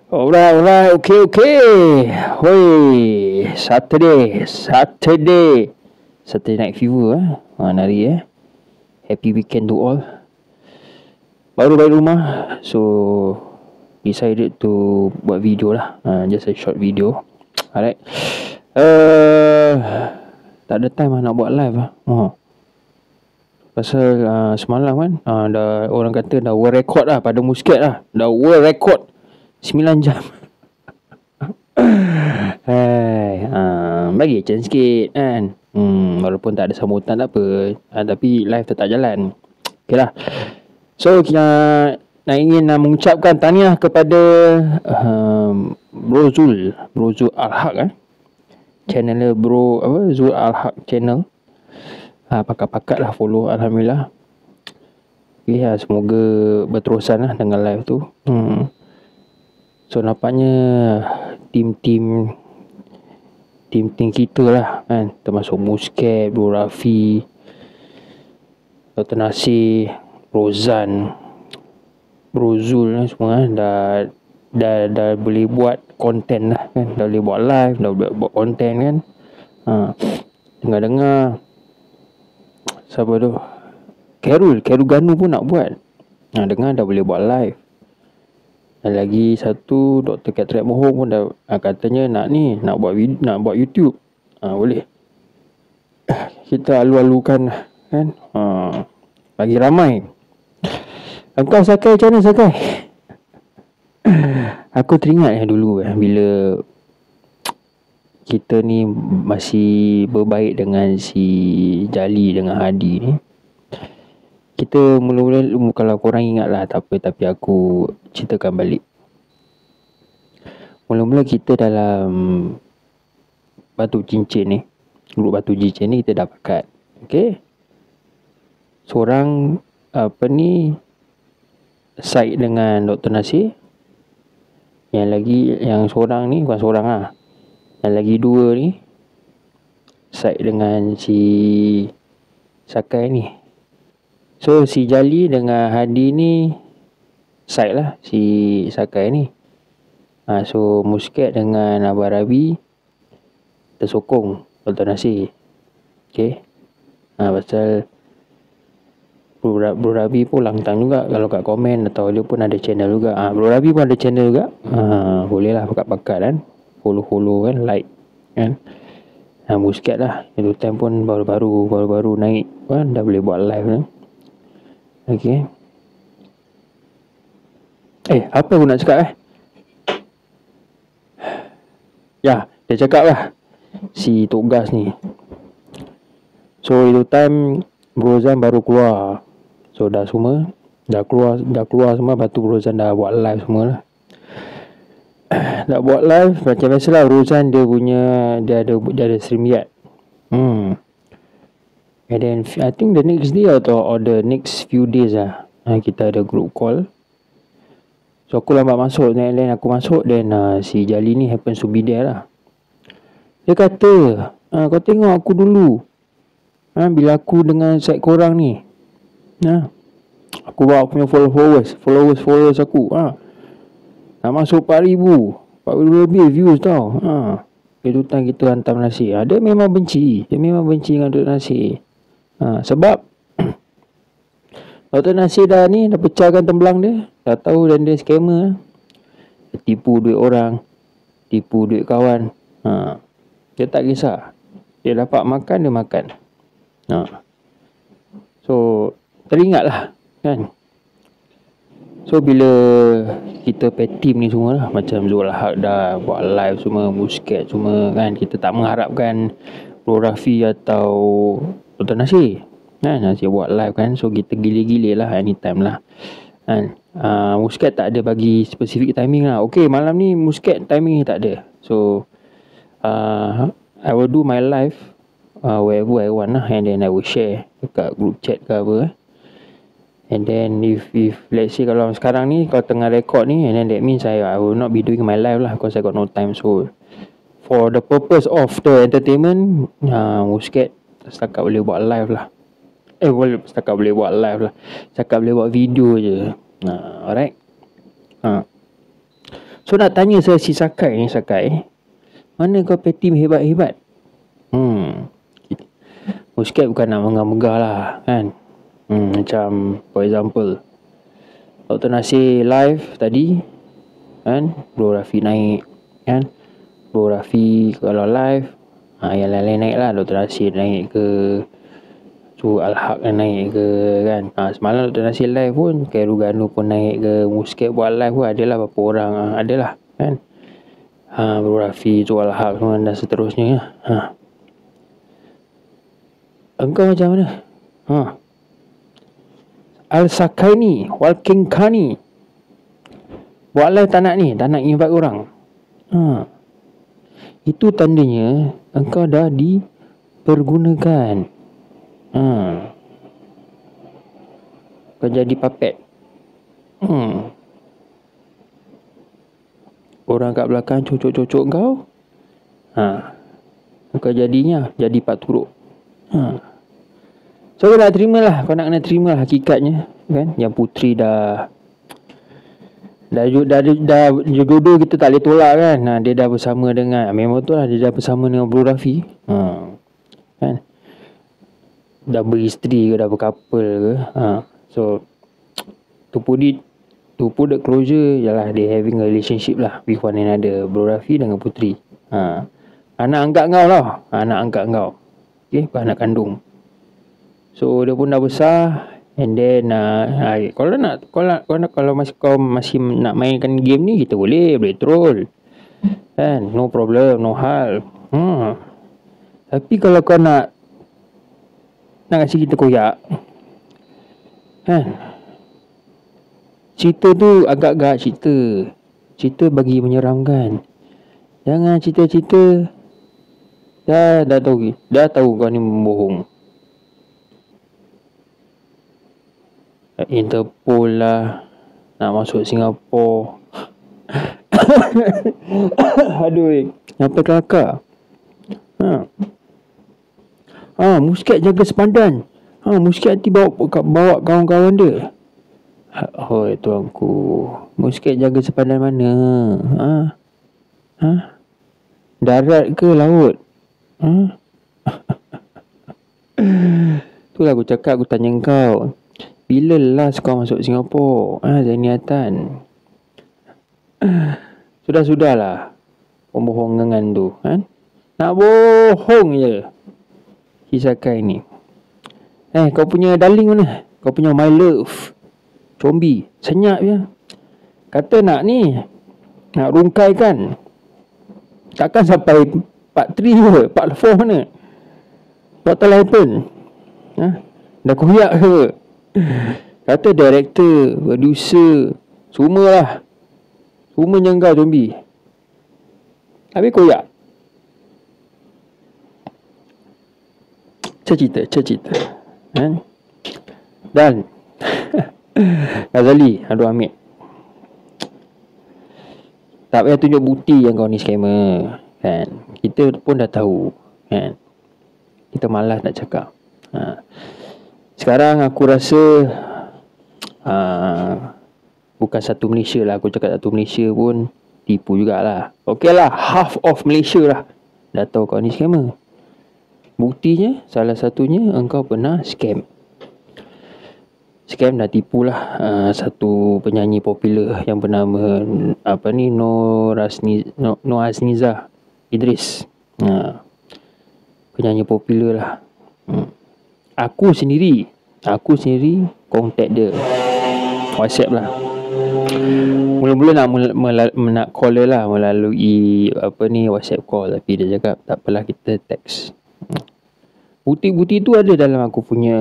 Alright, okay. Hoi, Saturday night fever nari Happy weekend to all. Baru balik rumah, so decided to buat video lah. Just a short video. Alright. Tak ada time nak buat live Pasal semalam kan dah orang kata dah world record lah pada Muscat lah. Dah world record 9 jam. Bagi chance sikit kan. Walaupun tak ada sambutan tak apa, tapi live tetap jalan. Okay lah. So kita ingin mengucapkan tahniah kepada Bro Zul Al-Haq channel Zul Al-Haq channel. Pakat-pakat lah follow, alhamdulillah. Ya, semoga berterusan lah dengan live tu. So nampaknya tim kita lah kan, termasuk Muscat, Bro Rafi, Dr. Nasir, Rozan, Bro Zul semua dah boleh buat konten lah kan. Dah boleh buat live, dah boleh buat konten kan. Dengar-dengar siapa tu, Carol Ganu pun nak buat. Dengar dah boleh buat live. Dan lagi satu, Dr. Catherine Moho pun dah katanya nak buat YouTube. Boleh. Kita alu-alukan kan. Bagi ramai. Engkau Sakai, macam mana Sakai? Aku teringat dulu bila kita ni masih berbaik dengan si Jali dengan Hadi ni. Kita mula-mula, kalau korang ingat lah tak apa, tapi aku ceritakan balik. Mula-mula kita dalam Batu Cincin ni, grup Batu Cincin ni kita dah pakat. Okay. Seorang side dengan Dr. Nasir. Yang seorang ni bukan seorang lah. Yang lagi dua ni side dengan si Sakai ni. So si Jali dengan Hadi ni side lah si Sakai ni. So Muscat dengan Abang Rabi tersokong Dr. Nasir. Okay. Pasal Bro Rabi pun langtang juga kalau kat komen, atau dia pun ada channel juga. Bro Rabi pun ada channel juga. Boleh lah pakat-pakat kan. Follow kan, like kan. Muscat lah. Itu time pun baru naik kan, dah boleh buat live kan. Okay. Apa aku nak cakap Ya, dia cakap lah si Tok Gas ni. So itu time Bro Zan baru keluar. So dah keluar semua. Lepas tu Bro Zan dah buat live semua lah. Dah buat live macam biasalah. Bro Zan dia ada StreamYard. And then I think the next day or the next few days kita ada group call. So aku lambat masuk. Then aku masuk. Then si Jali ni happens to be there lah. Dia kata, kau tengok aku dulu bila aku dengan side korang ni. Aku bawa punya followers aku. Nak masuk 4,000 lebih views tau. Itu time kita hantam nasi. Dia memang benci dengan Dr. Nasir. Sebab Dr. Nasir dah pecahkan tembelang dia. Dah tahu dan dia scammer. Dia tipu duit orang, tipu duit kawan. Dia tak kisah. Dia dapat makan, dia makan. So teringat lah kan. So bila kita pay team ni semua lah, macam Zul Al-Haq dah buat live semua, Muscat semua kan, kita tak mengharapkan Bro Rafi atau Dr. Nasir kan, Nasir buat live kan. So kita gile-gile lah anytime lah kan. Muscat tak ada bagi specific timing lah. Okay, malam ni Muscat timing tak ada. So I will do my live wherever I want lah. And then I will share dekat group chat ke apa. And then if let's say kalau sekarang ni kalau tengah record ni, and then that means I will not be doing my live lah, because I got no time. So for the purpose of the entertainment, Muscat setakat boleh buat live lah. Setakat boleh buat live lah. Setakat boleh buat video je. Alright. So nak tanya saya si Sakai ni, Sakai, mana kau pet team hebat-hebat? Muscat bukan nak megah-megah lah kan. Macam for example Dr. Nasir live tadi kan, Bro Rafi naik kan. Bro Rafi kalau live, yang lain-lain naik lah. Dr. Nasir naik ke, so Al-Haq naik ke kan. Semalam Dr. Nasir live pun, Khairul Ganu pun naik ke, Muscat buat live pun adalah berapa orang, adalah kan. Bro Rafi, so Al-Haq dan seterusnya. Engkau macam mana? Al-Sakaini, Walking-Kani buat live tak nak invite orang. Itu tandanya engkau dah dipergunakan. Kau jadi puppet. Orang kat belakang cocok-cocok kau. Kau jadinya jadi Pak Turuk. So kau nak terima lah. Kau nak kena terima lah hakikatnya kan. Yang Putri dah jodoh kita tak boleh tolak kan. Dia dah bersama dengan, memang betul lah, dia dah bersama dengan Bro Rafi. Kan, dah beristeri ke, dah berkapal ke. So to put the closure, yalah, they having a relationship lah with one another, Bro Rafi dengan Putri. Anak angkat kau lah. Anak angkat kau. Okay, bukan anak kandung. So dia pun dah besar. And then kalau masih nak mainkan game ni, kita boleh troll kan, no problem, no hal. Tapi kalau kau nak kasi kita koyak kan, cerita tu agak-agak cerita bagi menyeramkan. Jangan cerita-cerita dah tahu kau ni membohong. Interpol lah, nak masuk Singapura. Aduh, sampai kelakar. Muscat jaga sepadan. Muscat nanti bawa kawan-kawan dia. Hoi tuanku, Muscat jaga sepadan mana? Darat ke laut? Itulah aku cakap, aku tanya kau, bila last kau masuk Singapura? Zainiatan. Sudahlah pembohongan tu kan. Nak bohong je si Sakai ni. Kau punya darling mana? Kau punya my love Combi, senyap je. Kata nak rungkaikan. Takkan sampai part 3 ke? Part 4 mana? What happen? Dah koyak ke? Kata director, producer, semua janggal Combi. Habis koyak. Cerita kan? Dan Ghazali, aduh Hamid, tak payah tunjuk bukti yang kau ni scammer kan. Kita pun dah tahu kan. Kita malas nak cakap. Sekarang aku rasa bukan satu Malaysia lah. Aku cakap satu Malaysia pun tipu jugalah. Okey lah, half of Malaysia lah dah tahu kau ni scammer. Buktinya, salah satunya engkau pernah scam dah tipu lah satu penyanyi popular yang bernama Nur Azniza Idris. Penyanyi popular lah. Aku sendiri contact dia WhatsApp lah. Mula-mula nak call dia lah melalui WhatsApp call, tapi dia cakap tak apalah, kita text. Bukti-bukti tu ada dalam aku punya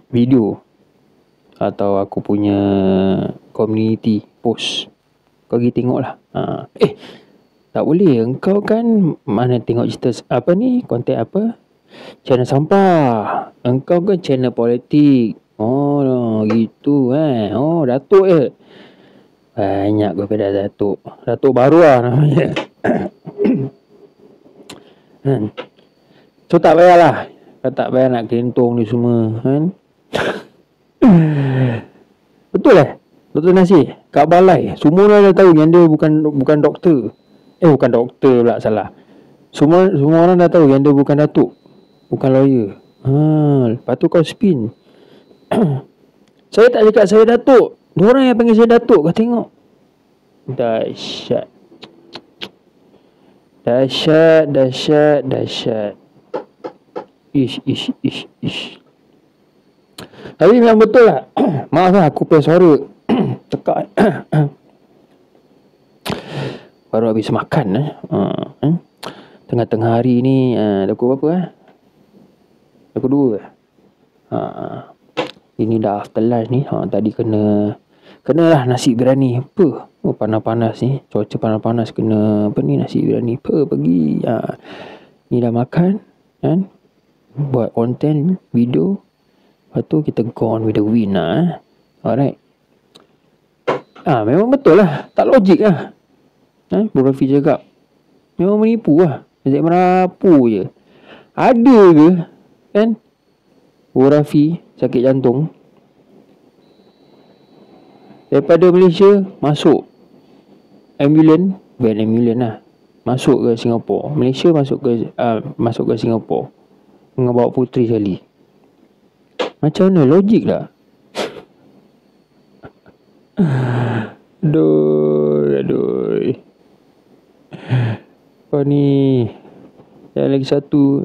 video atau aku punya community post. Kau pergi tengok lah. Tak boleh, engkau kan mana tengok cerita konten channel sampah. Engkau kan channel politik. Gitu Datuk je. Banyak kau pada Datuk baru lah namanya. So tak payahlah. Kau tak payah nak kelentong ni semua kan. Betul Dr. Nasir kat balai, semua orang dah tahu yang dia bukan doktor. Bukan doktor pula, salah. Semua orang dah tahu yang dia bukan datuk, bukan lawyer. Lepas tu kau spin. Saya tak cakap saya datuk. Diorang yang panggil saya datuk. Kau tengok. Dahsyat. Ish. Tapi memang betul lah. Maaf lah aku punya suara tekak. Baru habis makan tengah-tengah hari ni. Pukul berapa Pukul 2. Ini dah after lunch ni. Tadi kenalah nasi biryani. Apa? Panas-panas ni. Cuaca panas-panas kena nasi biryani. Pergi. Ni dah makan kan. Buat konten video. Lepas tu kita gone with the wind lah. Alright. Memang betul lah. Tak logik lah. Bro Rafi cakap memang menipu lah. Asyik merapu je. Ada ke kan Bro Rafi sakit jantung daripada Malaysia masuk ambulans, van ambulans lah, masuk ke Singapura. Malaysia masuk ke Singapura dengan bawa puteri sekali. Macam mana logik lah. Aduh. Kau ni yang lagi satu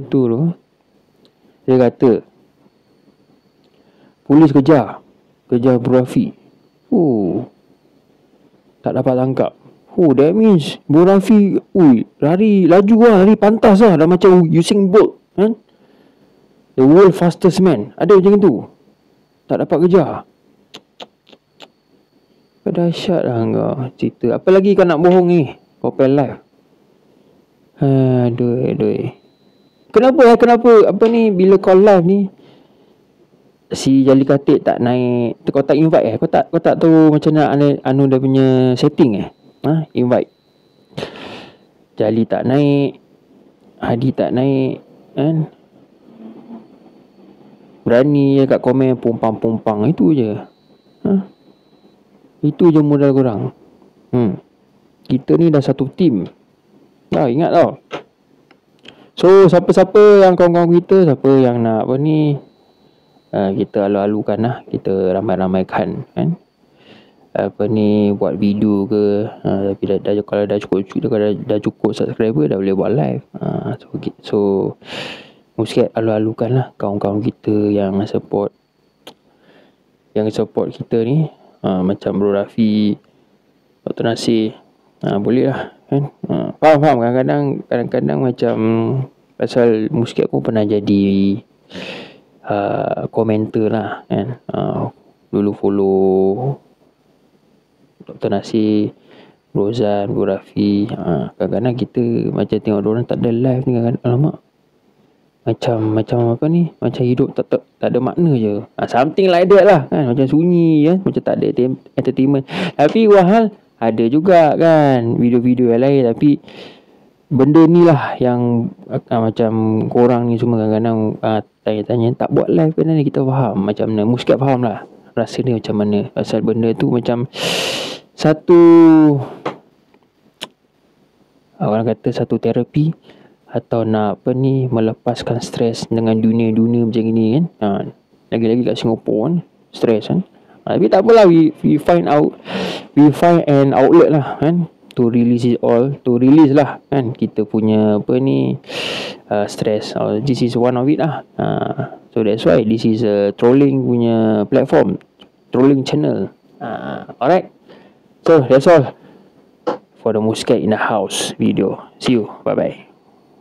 tu dia kata polis kejar Bro Rafi. Tak dapat tangkap. That means Bro Rafi lari pantas lah. Dah macam Usain Bolt kan? The world fastest man. Ada macam tu. Tak dapat kejar. Dahsyat lah kau cerita. Apa lagi kau nak bohong ni? Kau play live. Aduh. Kenapa apa ni bila kau live ni si Jali Katik tak naik, kau tak invite kau tak tahu macam mana anu dia punya setting invite. Jali tak naik, Hadi tak naik kan. Berani je kat komen pumpang itu je. Itu je modal korang. Kita ni dah satu tim. Ingat tau. So siapa-siapa yang kawan-kawan kita, siapa yang nak kita alu-alukan lah. Kita ramai-ramaikan kan. Buat video ke. Tapi kalau dah cukup subscriber, dah boleh buat live. So mesti alu-alukan lah kawan-kawan kita yang support kita ni. Macam Bro Rafi, Dr. Nasir. Boleh lah kan. Faham. Kadang-kadang macam pasal Muscat pun pernah jadi komentar lah kan. Dulu follow Dr. Nasir, Rozan, Bro Rafi. Kadang-kadang kita macam tengok diorang tak ada live ni kan. Alamak, macam apa ni, macam hidup tak ada makna je. Something like that lah kan. Macam sunyi kan, macam tak ada entertainment. Tapi wahal ada juga kan video-video yang lain. Tapi benda ni lah yang macam korang ni semua kadang-kadang tanya-tanya tak buat live kan ni. Kita faham macam mana, Muscat faham lah rasa ni macam mana. Pasal benda tu macam satu, orang kata satu terapi, atau nak melepaskan stres dengan dunia-dunia macam ni kan. Lagi-lagi kat Singapura kan, stres kan. Tapi tak apalah, we find an outlet lah kan, to release it all, to release lah kan kita punya stress. This is one of it lah. So that's why this is a trolling punya platform, trolling channel. Alright, so that's all for the Muscat in the house video. See you, bye bye.